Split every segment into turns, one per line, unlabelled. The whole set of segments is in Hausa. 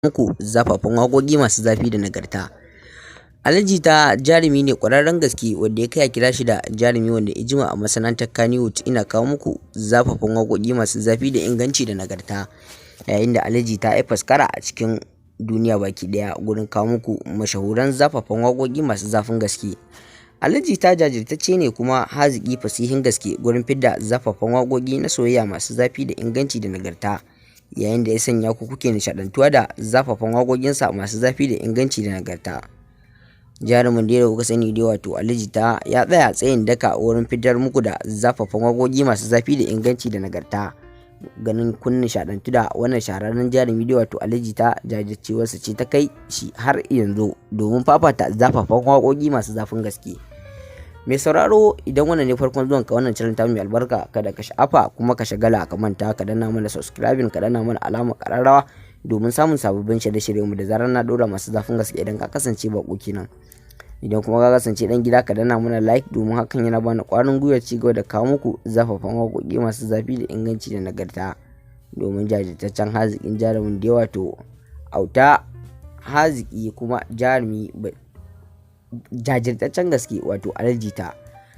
muku zafafan waƙoƙi masu zafi da nagarta. Alhaji Jita jarumi ne ƙwararren gaske wanda ya kai a kira shi da jarumi wanda ya jima a masana'antar Kannywood, ina kawo muku zafafan waƙoƙi masu zafi da inganci da nagarta. Yayin da Alhaji Jita ya faskara a cikin duniya baki ɗaya gurin kawo muku mashahuran zafafan waƙoƙi masu zafin gaske. Alhaji Jita jajirtacce ne kuma haziƙi fasihin gaske gurin fidda zafafan waƙoƙi na soyayya masu zafi da inganci da nagarta. Yayin da ya sanya ku kuke nishaɗantuwa da zafafan waƙoƙinsa masu zafi da inganci da nagarta. Jarumin da kuka sani dai wato Alhaji Jita ya tsaya tsayin daka wurin fitar muku da zafafan waƙoƙi masu zafi da inganci da nagarta. Ganin kun nishaɗantu da wannan shahararren jarumi dai wato Alhaji Jita, jajircewarsa ce ta kai shi har yanzu domin fafata zafafan waƙoƙi masu zafin gaske. Mai sauraro, idan wannan ne farkon zuwan ka wannan channel ta mai albarka, kada ka sha'afa kuma ka shagala ka manta ka danna mana subscribing, ka danna mana alamar ƙararrawa domin samun sababbin shirye-shiryenmu da zarar na ɗora masu zafin gaske. Idan ka kasance baƙo kenan, idan kuma ka kasance ɗan gida, ka danna mana like domin hakan yana bani ƙwarin gwiwar ci gaba da kawo muku zafafan waƙoƙi masu zafi da inganci da nagarta. Domin jajirtaccen haziƙin jarumin da wato auta haziƙi kuma jarumi jajirtaccen gaske wato Alhaji Jita.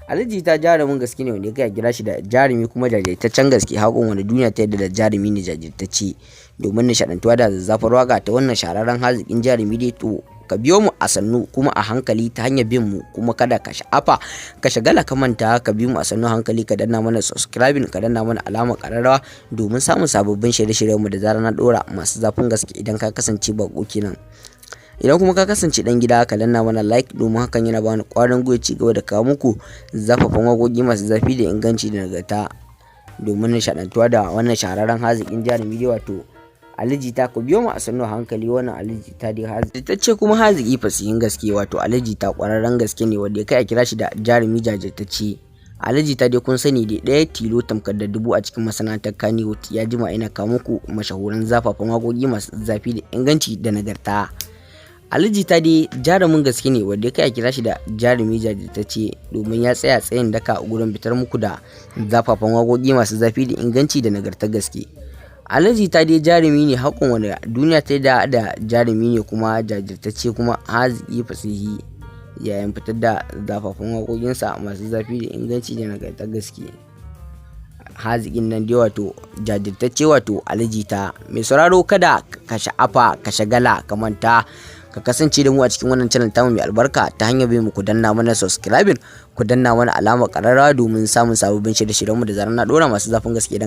Alhaji Jita jarumin gaske ne wanda ya kai kira shi da jarumi kuma jajirtaccen gaske, hakan wanda duniya ta yadda da jarumi ne jajirtacce. Domin nishaɗantuwa da zazzafar waƙa ta wannan shahararren haziƙin jarumi dai, to ka biyo mu a sannu kuma a hankali ta hanyar bin mu, kuma kada ka sha'afa ka shagala ka manta ka bi mu a sannu hankali, ka danna mana subscribing, ka danna mana alamar ƙararrawa domin samun sababbin shirye-shiryenmu da zarar na ɗora masu zafin gaske. Idan ka kasance baƙo kenan, idan kuma ka kasance dan gida, ka danna mana like domin hakan yana bani ƙwarin gwiwa ci gaba da kawo muku zafafan waƙoƙi masu zafi da inganci da nagarta. Domin nishaɗantuwa da wannan shahararren haziƙin jarumi dai wato Alhaji Jita, ku biyo mu a sannu hankali. Wannan Alhaji Jita dai jajirtacce kuma haziƙi fasihin gaske wato Alhaji Jita ƙwararren gaske ne wanda ya kai a kira shi da jarumi jajirtacce. Alhaji Jita dai kun sani dai ɗaya tilo tamkar da dubu a cikin masana'antar Kannywood, ya jima ina kawo muku mashahuran zafafan waƙoƙi masu zafi da inganci da nagarta. Alhaji Jita dai jarumin gaske ne wanda ya kai a kira shi da jarumi jajirtacce, domin ya tsaya tsayin daka gurin fitar muku da zafafan waƙoƙi masu zafi da inganci da nagartar gaske. Alhaji Jita dai jarumi ne haƙon wanda duniya ta da jarumi ne kuma jajirtacce kuma haziƙi fasihi, yayin fitar da zafafan waƙoƙinsa masu zafi da inganci da nagartar gaske. Haziƙin nan dai wato jajirtacce wato Alhaji Jita. Mai sauraro, kada ka sha'afa ka shagala ka manta ka kasance da mu a cikin wannan channel tamu mai albarka ta hanyar bin mu, ku danna mana subscribing, ku danna mana alamar ƙararrawa domin samun sababbin shirye-shiryenmu da zarar na ɗora masu zafin gaske.